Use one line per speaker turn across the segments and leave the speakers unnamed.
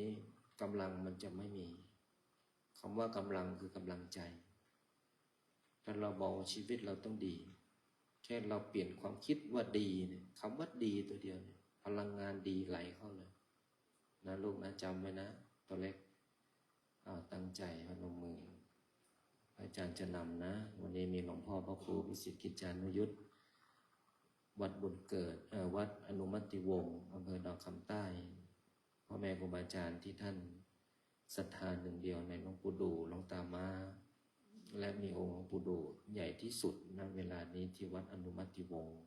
นี้กำลังมันจะไม่มีคำว่ากำลังคือกำลังใจถ้าเราบอกชีวิตเราต้องดีแค่เราเปลี่ยนความคิดว่าดีเนี่ยคำว่าดีตัวเดียวเนี่ยพลังงานดีไหลเข้าเลยนะลูกนะจำไว้นะตัวเล็กตั้งใจพนมมืออาจารย์จะนำนะวันนี้มีหลวงพ่อพระครูวิสิทธิกิจจานุยุทธวัดบุญเกิดวัดอนุมัติวงศ์อำเภอดอกคำใต้พ่อแม่ครูบาอาจารย์ที่ท่านศรัทธาหนึ่งเดียวในหลวงปู่ดูหลวงตามาและมีองค์หลวงปู่ดูใหญ่ที่สุดณเวลานี้ที่วัดอนุมัติวงศ์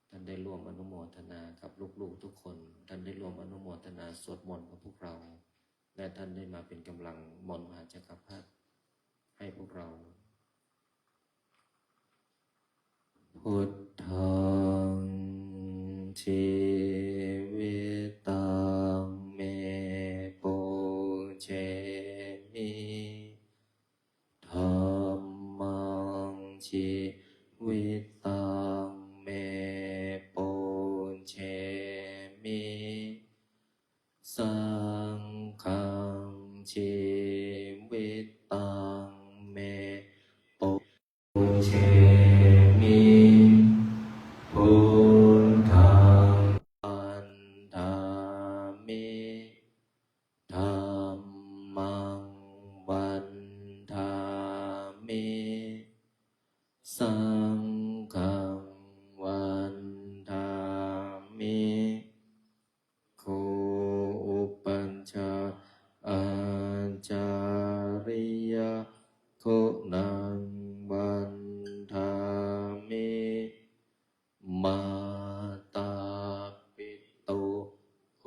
ท่านได้ร่วมอนุโมทนากับลูกๆทุกคนท่านได้ร่วมอนุโมทนาสวดมนต์กับพวกเราและท่านได้มาเป็นกำลังมนต์มหาจักรพรรดิให้พวกเราพุทธังชีวิตังเมปุเชมิธัมมังชีวิตังเมปุเชมิสังฆังชีวิตังเมปุเชมิพุทธังอันธามิธัมมังวันธามิสังฆังวันธามิโคอุปัญชาอาจาริยะโคนังวันธามิมาตาปิตุโค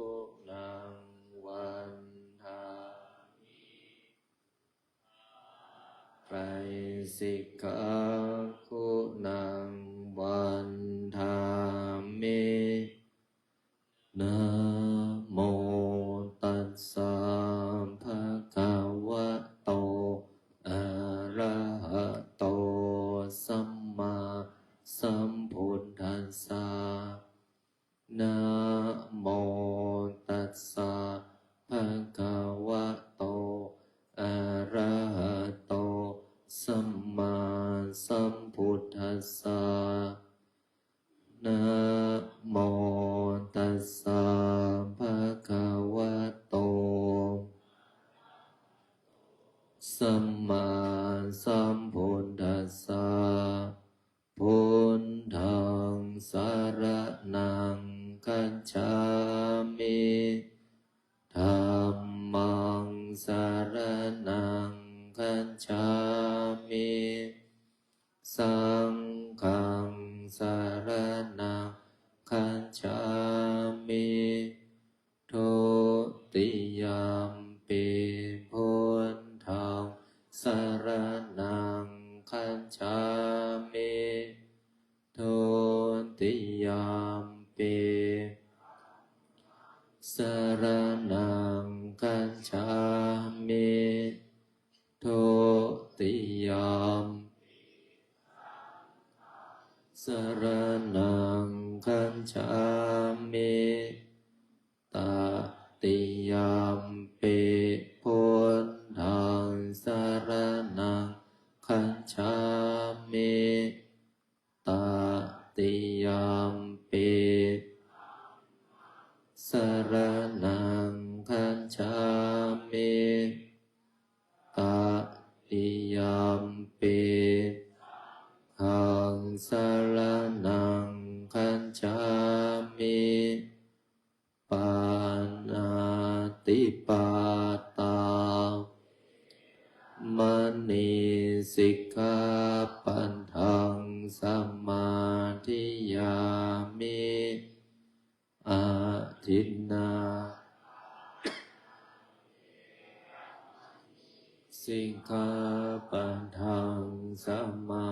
นังวันธามิไตรสิกขาโคนังวันธามินะโมตัสสะภะคะวะโตอะระหะโตสัมมาสัมพุทธัสสะนะโมตัสสะภะคะวะโตอะระหะโตสัมมาสัมพุทธัสสะนะโมตัสสะภะคะวะโตสัมมาสัมพุทธัสสะพุทธังสรณังคัจฉามิธัมมังสรณังคัจฉามิสังฆังสรณังคัจฉามิทุติยมปิพุทธังสรณังคัจฉามิทุติยมปิสรณังคัจฉามิทุติยมสรณังคัจฉามิตติยมปิพุทธังสรณังคัจฉามิตติยมปิสรณังคัจฉามิตติยมปิขังสรณังคัจฉามิปานาติปาตามณีสิกขาปัฏฐังสมาธิยามิอาทินนาสิกขาปัฏฐังสมา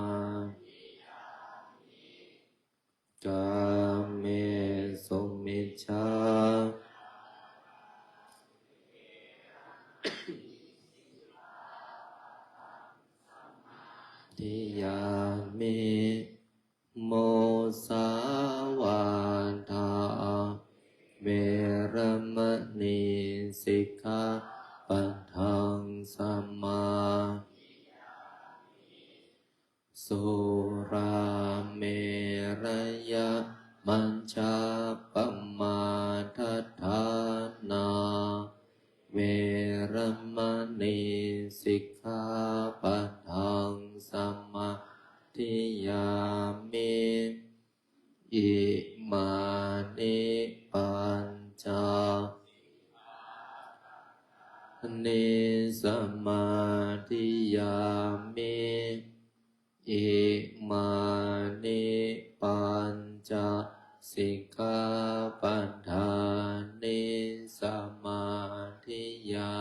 ธิกาเมสุมิจฉาทิยามิโมสาวาทาเวรมณี สิกขาปัทังสมาสุราเมรยะมัญชาปมาทัฏฐานาเวรมณีสิกขาปัทังสมาธิยามิอิมานิปัญจนิสมาธิยามิอิมานิปัญจสิกขาปัฏฐานิสมาธิยา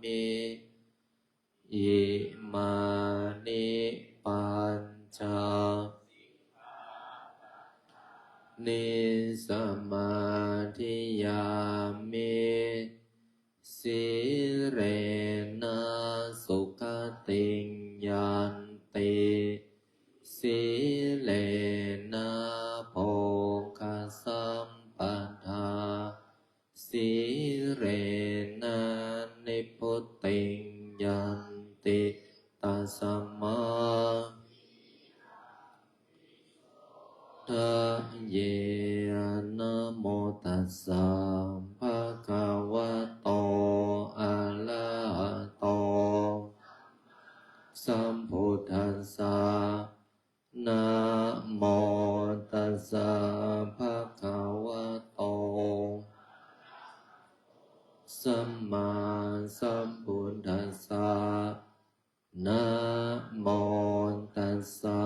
มิอิมานิปัญจนิสมาธิยามิสิเรนะสุขติงยันติสิเลนะโภคสัมปทาสิเรนะนิพพุติงยันติตัสสมาทะเยนะโมตัสสะภะคะวะโตอะระหะโตสัมพุทธัสสะนะโมตัสสะภะคะวะโตสัมมาสัมพุทธัสสะนะโมตัสสะ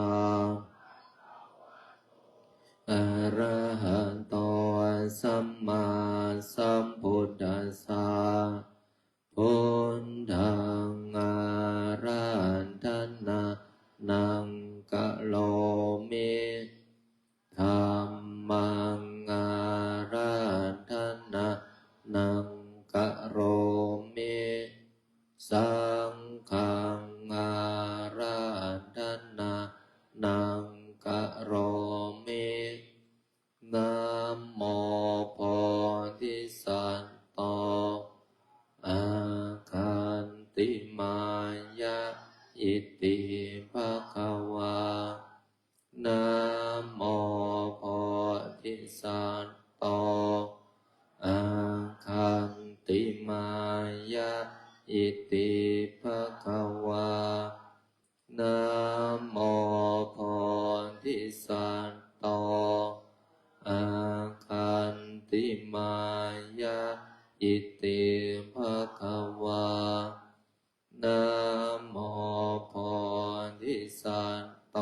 อะระหะโตสัมมาสัมพุทธัสสะพุทธังอะระหันตนะนังกะโลมิธัมมังอะระหันตนะนังกะโรมิสังฆังอะระหันตนะนังกะโรมินะโมโพธิสัตว์โตอาคันติมายะอิติภะคะวานะโมโพธิสัตว์โตอาคันติมายะอิติภะคะวานะโมโพธิสัตว์โตอาคันติมายะอิติภะคะวานะโมโพธิสัตว์โต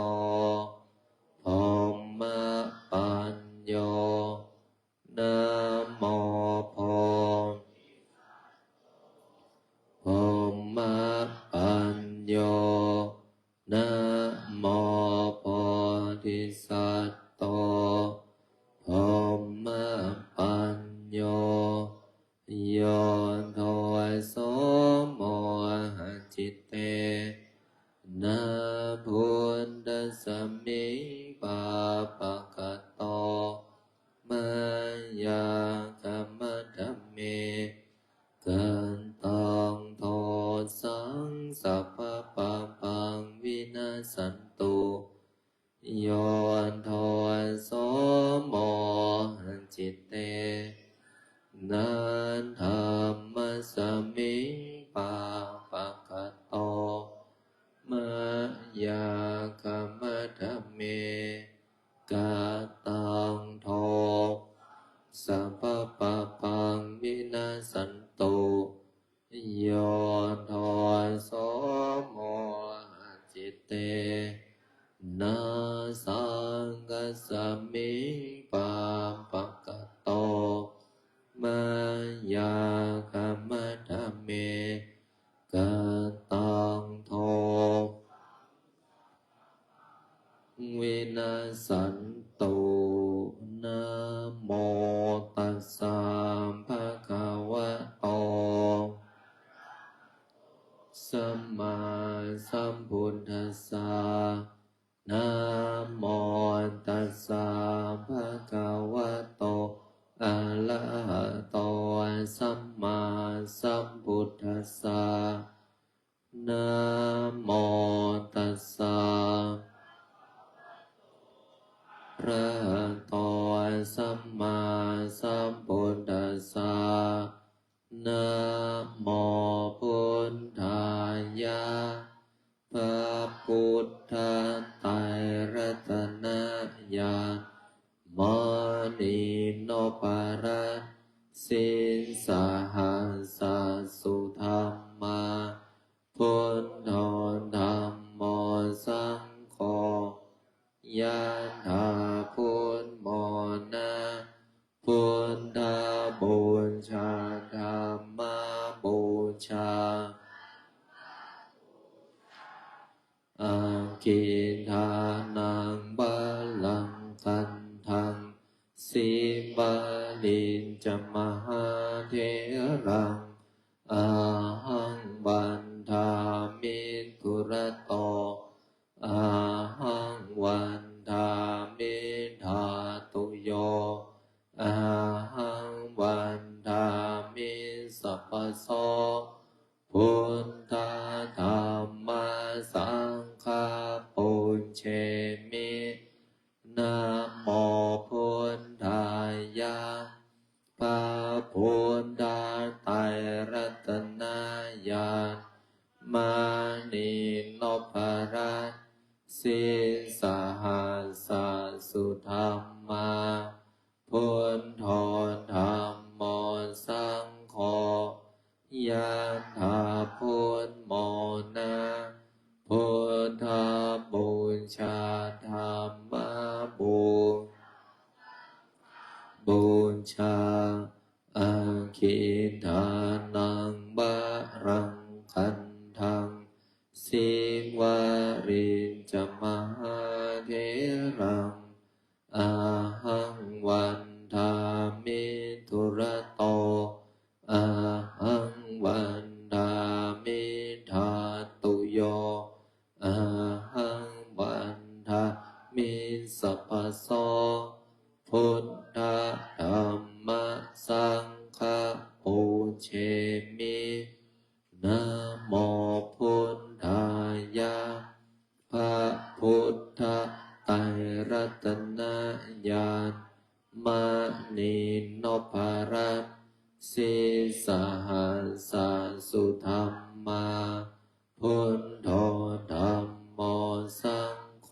พรหมปัญโยนะโมโพพรหมปัญโยนะโมโพธิสัตว์โตพรหมปัญโยโยโทโสโมหจิตเตนะพุทธัสสมิงปาปะกะโตมายากรรมธัมเมกันตังโทสังสัพพะปังปังวินาสันตุโยโทโสโมหจิตเตนันธรรมสมิงปาปะกะโตมายากรรมธัมเมกะตังโทสัพพะปังปังวินาสันตุโยโทโสโมหจิตเตนะสังกัสสมิงปาปะกะโตมายากรรมธัมเมกะตังโทวินาสันตุนะโมตัสสะภะคะวะโต สัมพุทธัสสะนะโมตัสสะพระโตสัมมาสัมพุทธัสสะนะโมพุทธายะพระพุทธไตรรัตนญาณมณีโนปรัสสินสหัสสุธรรมาพุทโธธัมโมสังโฆยะถาพุทโมนะพุทธบูชาธัมมบูชาอาคิทานังบัลลังก์คันธังสีบาลินจมหาเถรังอาหังบันทามิทุระโตอาหังวันทามิธาตุโยอาหังวันทามิสัพพโสพุทธธัมมาสังฆาปุญเชมินะโมพุทธายะพระพุทธไตรรัตนญาณมานีโนปรัสสินสหัสสุธรรมาพุทโธธัมโมสังโฆยะถาพุทโมนะพุทธบูชาธัมมบูชาอาคิทานังบารังคันธังสิวารินจมหาเถรังอาหังวันทามิทุระโตอาหังวันทามิธาตุโยอาหังวันทามิสัพพโสพุทธธัมมาสังฆาปุญเชมินะโมพุทธายะพระพุทธไตรรัตนญาณมานีโนปรัสสิสหัสสุธรรมาพุทโธธัมโมสังโฆ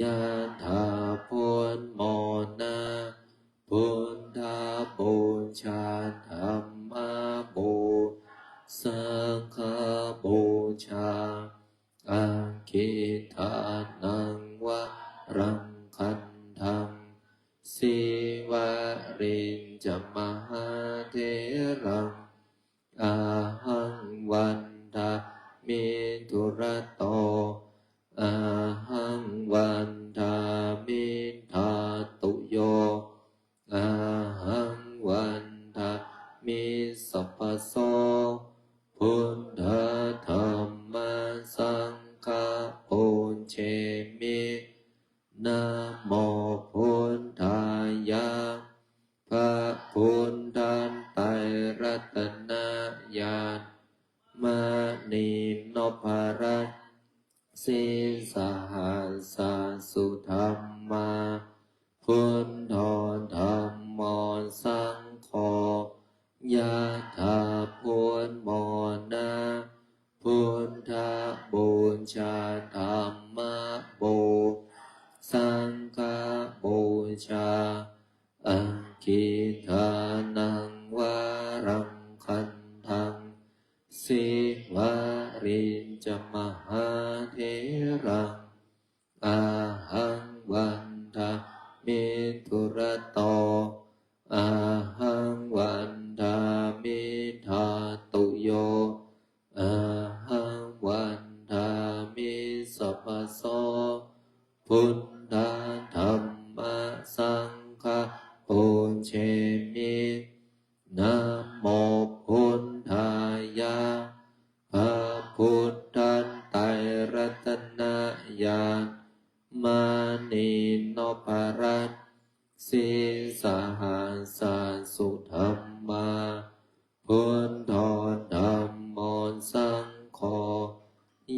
ยะถาพุทโมนะพุทธบูชาธัมมบูสังฆบูชาอาคิทานังวะรังคันธังสิวารินจมหาเถรังอาหังวันทามิทุระโตอาหังวันทามิธาตุโยอาหังวันทามิสัพพโสพุทธธัมมาสังฆาปุญเชมินะโมพุทธายะพระพุทธไตรรัตนญาณมานีโนปรัสสิสหัสสุธรรมาพุทโธธัมโมสังโฆยะถาพุทโมนะพุทธบูชาธัมมบูสังฆบูชาอาคิทานังวารังคันธังสิวารินจมหาเถรังอาหังวันทามิทุระโตอาหังวันทามิธาตุโยอาหังวันทามิสัพพโสพุทธธัมมาสังฆาปุญเชมินะโมพุทธายะพระพุทธไตรรัตนญาณ นทอนธรรมมนสังโฆ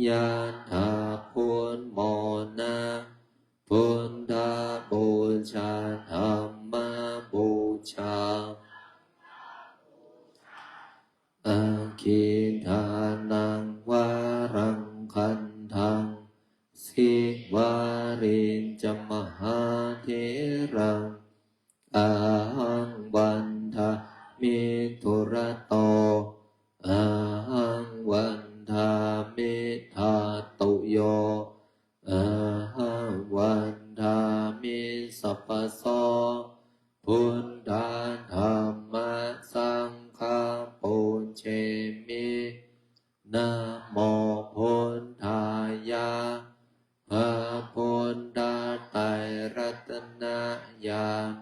ยะถาพุทโมนะพุทธบูชาธรรมบูชาอาคิทานังวารังคันทังสิวารินจมหาเถรังอาหังวันทามิทุระโตอาหังวันทามิทาตุโยอาหังวันทามิสัพพโสพุทธาธัมมัสสังฆาปุญเชมินะโมพุทธายะพระพุทธไตรรัตนญาณ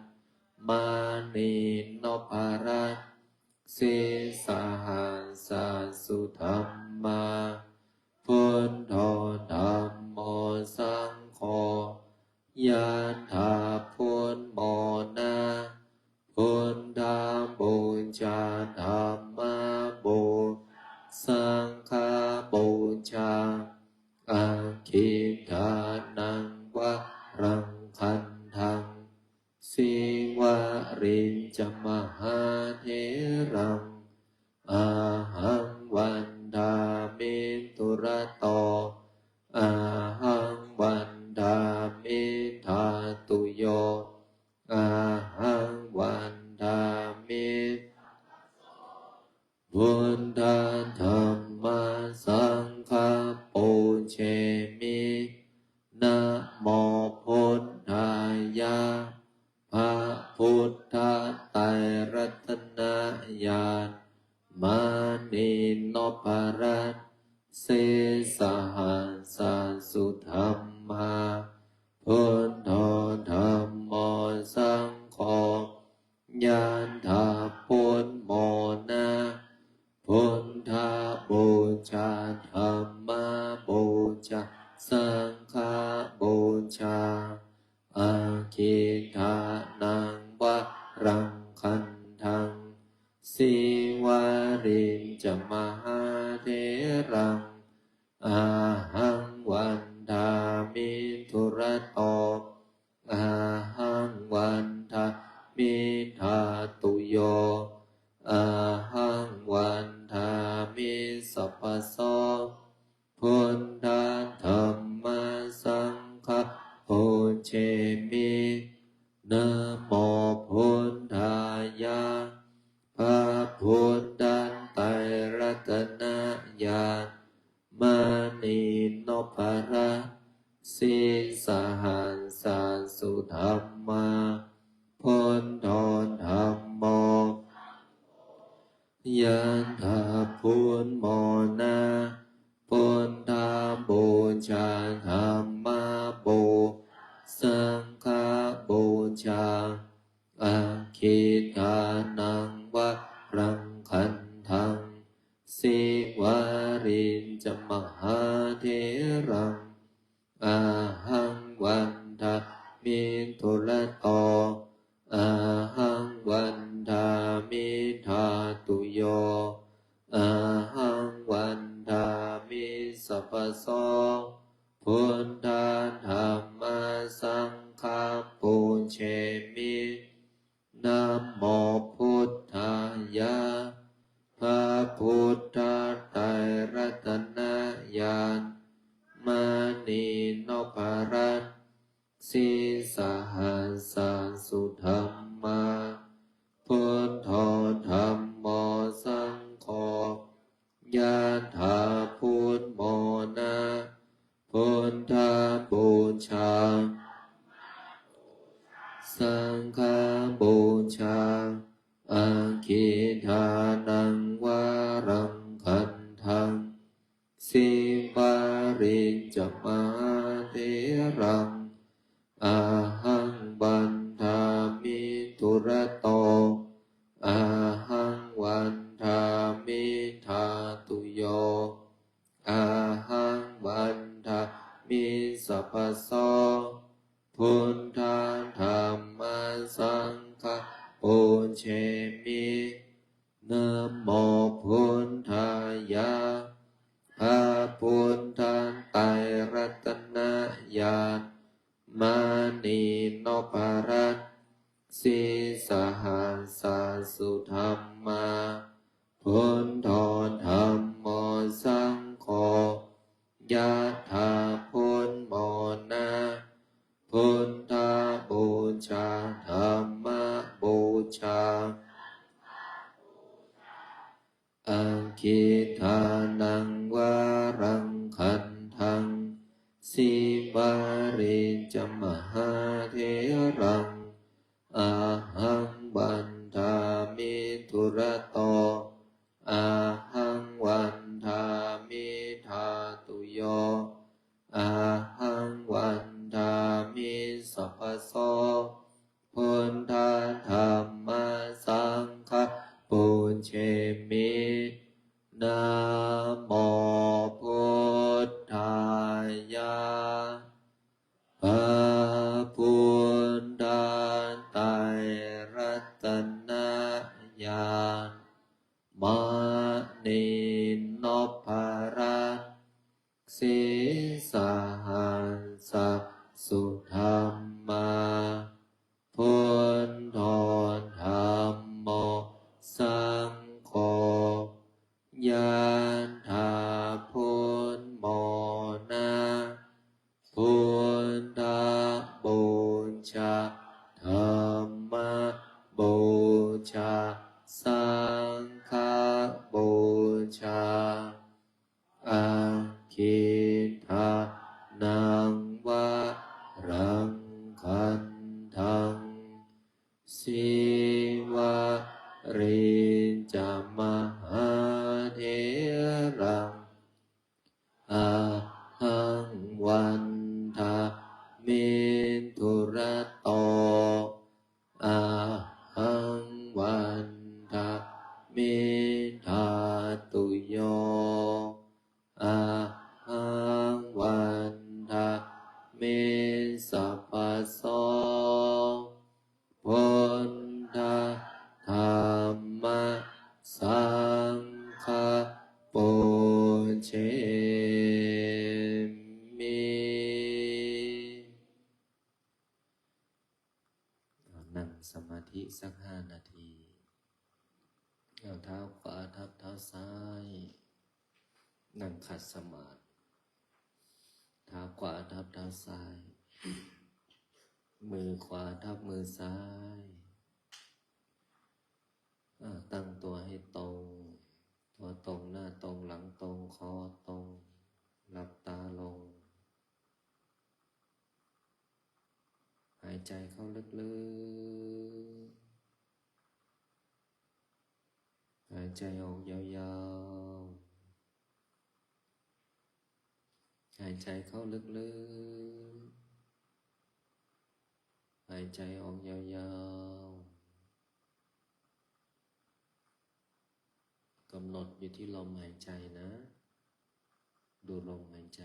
มานีโนภรัตสิสหัสสุธรรมาพุทโธธัมโมสังโฆยะถาพุทโมนะพุทธบูชาธรรมบูสังฆบูชาอาคิทานังวะรังคันทังสิวารินจมหาเถรังอาหังวันทามิทุระโตอาหังวันทามิทาตุโยอาหังวันทามิพุทธธัมมัสสังฆาปุญเชมินะโมพุทธายะพระพุทธไตรรัตนญาณมานีโนภรัตสิสหัสสุธรรมาพุทโธธัมโมสังโฆยะถาพุทโมนะพุทธบูชาธรรมบูชาสังฆบูชาอาคิทานังวะรังคันทังสิวารินจมหาเถรังอาหังวันทามิทุระโตอาหังวันทามิทาตุโยอาหังวันทามิสัพพโสพุทธาธัมมัสสังฆาปุญเชมินะโมพุทธายะพระพุทธไตรรัตนญาณมานีโนภรัตสิสหัสสุธรรมาพุทโธธัมโมยะถาพุทโมนะพุทธบูชาธรรมบูสังฆบูชาอาคิทานังวะรังคันทังสิวารินจมหาเถรังอาหังวันทามิทุระโตอาหังวันทามิทาตุโยอาหังวันทามิสัพพโสพุทธาธัมมัสสังฆาปุญเชมินะโมพุทธายะพระพุทธไตรรัตนญาณมานีโนภรัตสิสหัสสุธรรมาพุทโธธัมโมสังโฆยะถาพุทโมนะพุทธบูชาสังฆบูชาอาคิทานังวารังคันทังสิวารินจมหาเถรังอาหังบันทามิทุระโตอาหังวันทามิทาตุโยอาหังวันทามิสัพพโสพุทธาธัมมัสสังฆาปุญเชมินะโม ยะถาพุทโมนะพุทธบูชาธัมมบูชาอาคิทานังวารังคันทังสิวาริจมหาเถรังอาหังวันทามิทุระโตอาหังวันทามิธาตุโยอาหังวันทามิสัพพโสพุทธธัมมาสังฆปุญเชมินะโมพุทธายะพระพุทธไตรรัตนญาณมณีนพรัตน์ศีสหัสสุธรรมาพุทโธธัมโมสังโฆยะถาพุทโมนะพุทธบูชาธัมมบูชาสังฆบูชาอาคิทานังวารังคันทังสิวาริจมหาเถรังอาหังวันทามิทุระโตอาหังวันทามิธาตุโยอาหังวันทามิสัพพโสพุทธธัมมาสังฆปุญเชมินั่งสมาธิสัก5 นาทีเอาเท้าขวาทับเท้าซ้ายนั่งขัดสมาธิเท้าขวาทับเท้าซ้ายมือขวาทับมือซ้ายตั้งตัวให้ตรงตัวตรงหน้าตรงหลังตรงคอตรงหลับตาลงหายใจเข้าลึกๆหายใจออกยาวๆหายใจเข้าลึกๆหายใจออกยาวๆกำหนดอยู่ที่ลมหายใจนะดูลมหายใจ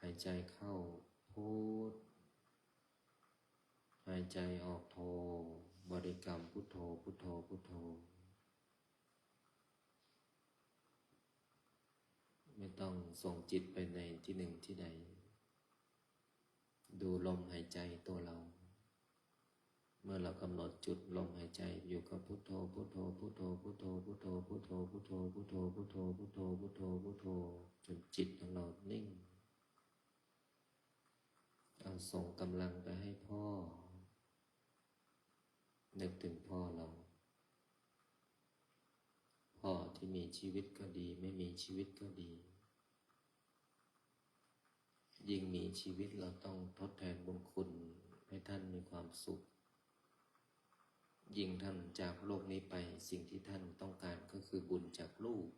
หายใจเข้าพุทหายใจออกโทบริกรรมพุทโธพุทโธพุทโธไม่ต้องส่งจิตไปในที่หนึ่งที่ใดดูลมหายใจตัวเราเมื่อเรากำหนดจุดลมหายใจอยู่กับพุทโธพุทโธพุทโธพุทโธพุทโธพุทโธพุทโธพุทโธพุทโธพุทโธพุทโธพุทโธจนจิตของเรานิ่งเอาส่งกำลังไปให้พ่อนึกถึงพ่อเราพ่อที่มีชีวิตก็ดีไม่มีชีวิตก็ดียิ่งมีชีวิตเราต้องทดแทนบุญคุณให้ท่านมีความสุขยิ่งท่านจากโลกนี้ไปสิ่งที่ท่านต้องการก็คือบุญจากลูก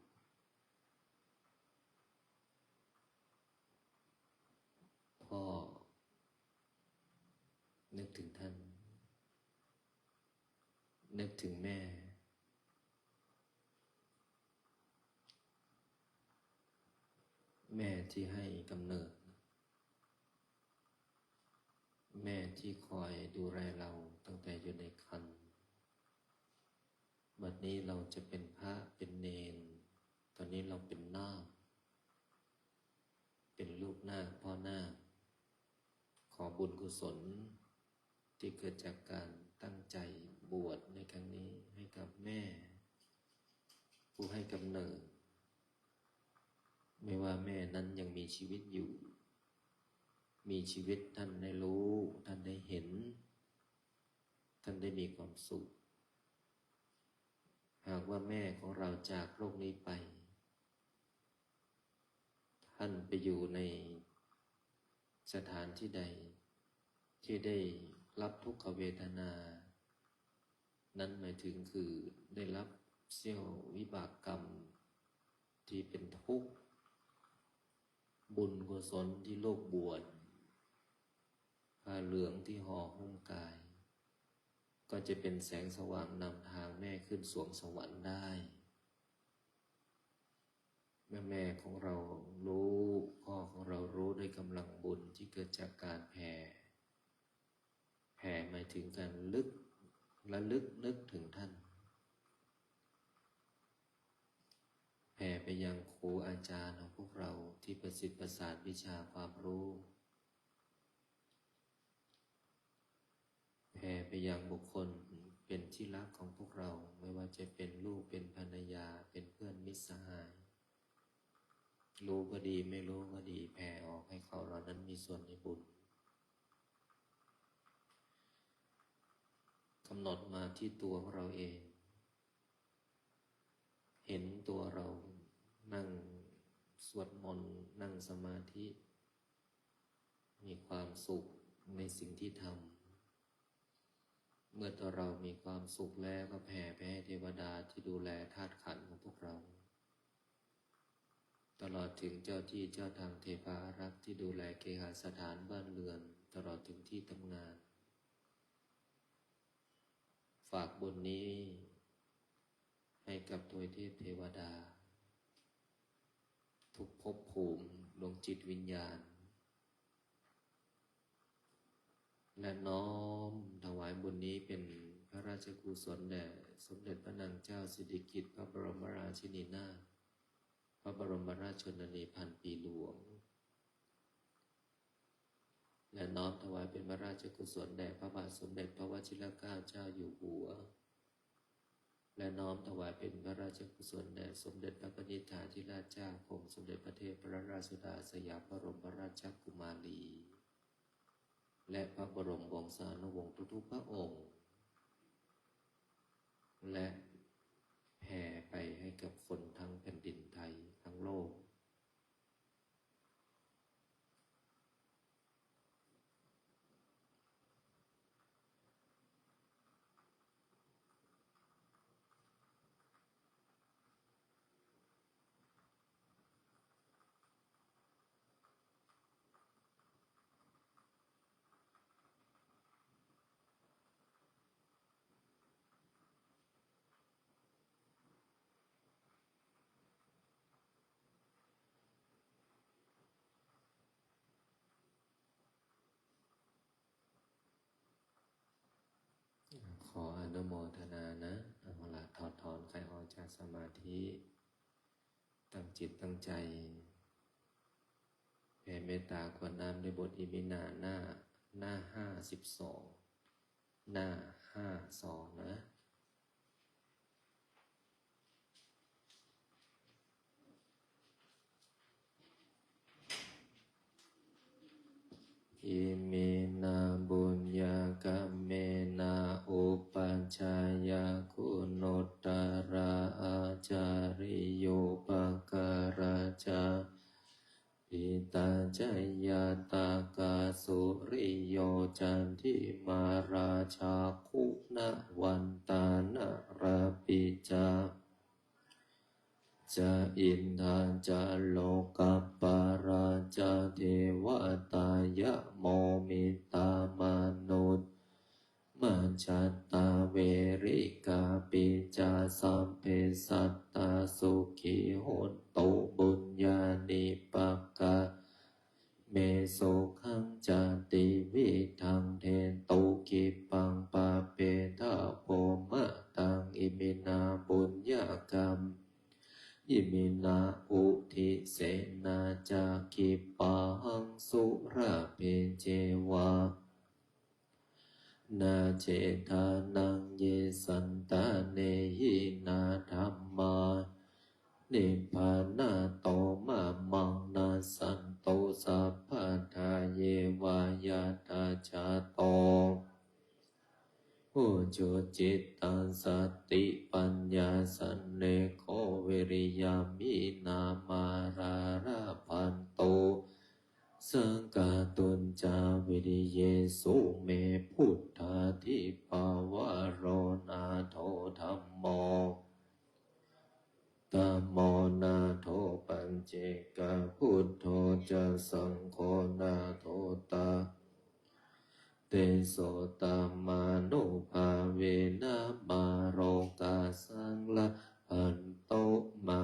พ่อนึกถึงท่านนึกถึงแม่ที่ให้กำเนิดแม่ที่คอยดูแลเราตั้งแต่อยู่ในครรภ์บัดนี้เราจะเป็นพระเป็นเณรตอนนี้เราเป็นนาคเป็นลูกนาคพ่อนาคขอบุญกุศลที่เกิดจากการตั้งใจบวชในครั้งนี้ให้กับแม่ผู้ให้กำเนิด ไม่ว่าแม่นั้นยังมีชีวิตอยู่ มีชีวิตท่านได้รู้ท่านได้เห็นท่านได้มีความสุขหากว่าแม่ของเราจากโลกนี้ไปท่านไปอยู่ในสถานที่ใดที่ได้รับทุกขเวทนานั้นหมายถึงคือได้รับเสี้ยววิบากกรรมที่เป็นทุกข์บุญกุศลที่โลกบวชผ้าเหลืองที่ห่อหุ้มกายก็จะเป็นแสงสว่างนำทางแม่ขึ้นสวงสวรรค์ได้แม่ของเรารู้พ่อของเรารู้ด้วยกำลังบุญที่เกิดจากการแผ่หมายถึงการระลึกนึกถึงท่านแผ่ไปยังครูอาจารย์ของพวกเราที่ประสิทธิ์ประสาทวิชาความรู้แผ่ไปยังบุคคลเป็นที่รักของพวกเราไม่ว่าจะเป็นลูกเป็นภรรยาเป็นเพื่อนมิตรสหายรู้ก็ดีไม่รู้ก็ดีแผ่ออกให้เขาเหล่านั้นมีส่วนในบุญกำหนดมาที่ตัวของเราเองเห็นตัวเรานั่งสวดมนต์นั่งสมาธิมีความสุขในสิ่งที่ทำเมื่อตัวเรามีความสุขแล้วก็แผ่ไปให้เทวดาที่ดูแลธาตุขันธ์ของพวกเราตลอดถึงเจ้าที่เจ้าทางเทพาอารักษ์ที่ดูแลเคหสถานบ้านเรือนตลอดถึงที่ทำงานฝากบุญนี้ให้กับทวยเทพเทวดาทุกภพภูมิดวงจิตวิญญาณและน้อมถวายบุญนี้เป็นพระราชกุศลแด่สมเด็จพระนางเจ้าสิริกิติ์พระบรมราชินีนาถพระบรมราชชนนีพันปีหลวงและน้อมถวายเป็นพระราชกุศลแด่พระบาทสมเด็จพระวชิรเกล้าเจ้าอยู่หัวและน้อมถวายเป็นพระราชกุศลแด่สมเด็จพระนิธิถาธิราชเจ้ากรมสมเด็จพระเทพรัตนราชสุดาสยามบรมราชกุมารีและพระบรมวงศานุวงศ์ทุกๆพระองค์และแผ่ไปให้กับคนทั้งแผ่นดินไทยทั้งโลกขออนุโมทนานะเอาละถอดถอนใครออกจากสมาธิตั้งจิตตั้งใจแผ่เมตตากรวดน้ำในบทอิมินาหน้า52หน้า52นะอิมินาบุญญากรรมเมนาอุปัชฌายาคุณุตตระอาจาริโยปการาจาปิตาจยาตากาสุริโยจันทิมาราชาคุณวันตานะระปิจาจะอินทาจะโลกัปปาราจะเทวตายะโมมิตามนุษย์มัจจัตตาเวริกาปิจาสัมเพสัตตาสุขีโหนตุบุญญาณิปักกะเมโสขังจติวิทังเทนตุกิปังปะเปทะโพมะตังอิมินาบุญญากรรมอิมินาอุทิเสนาจาคิปังสุระเพเจวานาเจทานังเยสันตาเนหินาธัมมานิพพานาโตมะมา เวริยามินามาราราพันโตสังฆาตุนจาวิริเยสุเมพุทธาทิปาวโรนาโทธัมโมธัมโมนาโทปัญเจกพุทโธจะสังโฆนาโทตาเตโสตมานุภาเวนะมาโรกาสังละพันโตมา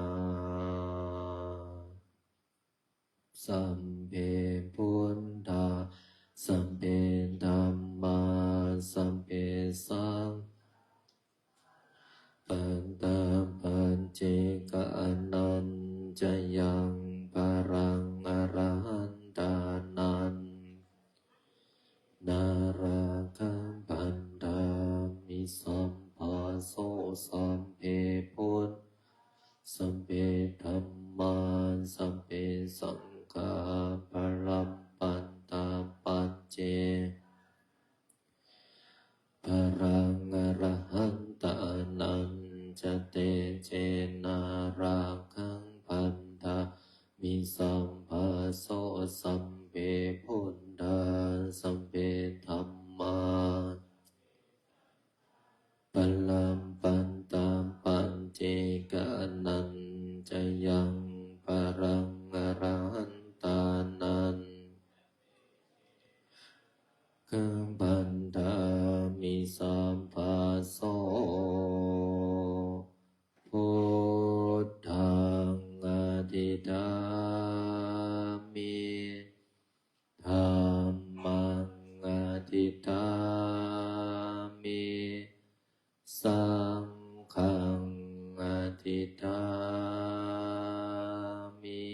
สัมเพพุทธาสัมเพธัมมาสัมเพสังปันตาปัญเจกะอนันจยังปรังอรหันตานันนาราคังปันดามิสัมภาโสสัมเพพุทธสัมเพธัมมาสัมเพสังฆาปรัมปันตาปัญเจปรังอรหันตานันจะเตเจนาราคังปันดามิสัมภาโสสัมเพพุทธาสัมเพธัมมาปัลลัมปันตามปัญเจกะนันจะยังปรังอรหันตานันกัมปันดามิสัมภาโสพุทธังอธิษฐามิธัมมังอธิษฐามิสังฆังอธิษฐามิ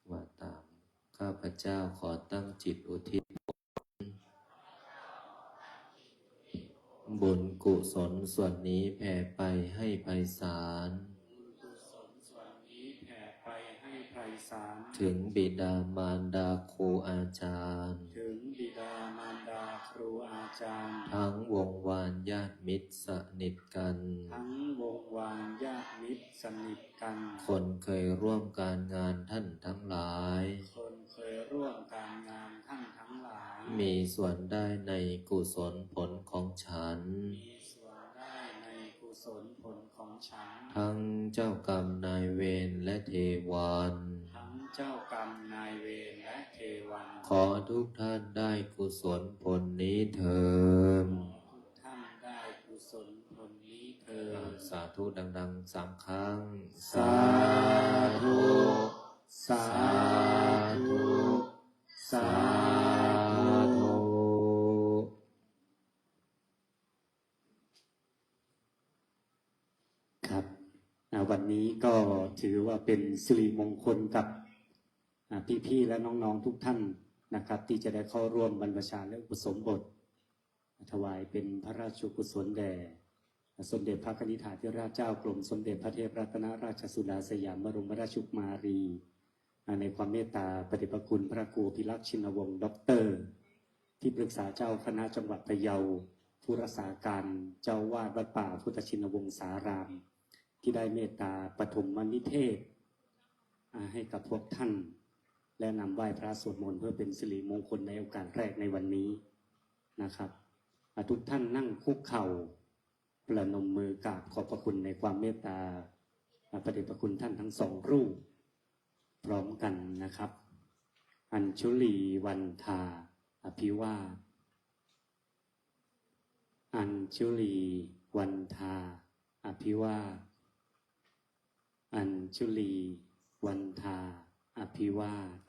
ว่าตามข้าพเจ้าขอตั้งจิตอุทิศบุญกุศลส่วนนี้แผ่ไปให้ไพศาลถึงบิดามารดาครูอาจารย์ทั้งวงวานญาติมิตรสนิทกันคนเคยร่วมการงานท่านทั้งหลายมีส่วนได้ในกุศลผลของฉันทั้งเจ้ากรรมนายเวรและเทวันขอทุกท่านได้กุศลผลนี้เถิดสาธุดังๆ3 ครั้งสาธุสาธุสาธุ
ครับวันนี้ก็ถือว่าเป็นสิริมงคลกับพี่ๆและน้องๆทุกท่านนะครับที่จะได้เข้าร่วมบรรพชาและอุปสมบทถวายเป็นพระราชกุศลแด่สมเด็จพระกนิษฐาธิราชเจ้ากรมสมเด็จพระเทพรัตนราชสุดาสยามบรมราชกุมารีในความเมตตาปฏิปคุณพระครูพิรักษ์ชินวงศ์ด็อกเตอร์ที่ปรึกษาเจ้าคณะจังหวัดพะเยาผู้รักษาการเจ้าวาดวัดป่าพุทธชินวงศารามที่ได้เมตตาปฐมนิเทศให้กับพวกท่านและนำไหว้พระสวดมนต์เพื่อเป็นสิริมงคลในโอกาสแรกในวันนี้นะครับทุกท่านนั่งคุกเข่าประนมมือกราบขอบพระคุณในความเมตตาพระเดชพระคุณท่านทั้ง2 รูปพร้อมกันนะครับอัญชุลีวันทาอภิวาทอัญชุลีวันทาอภิวาทอัญชุลีวันทาอภิวาท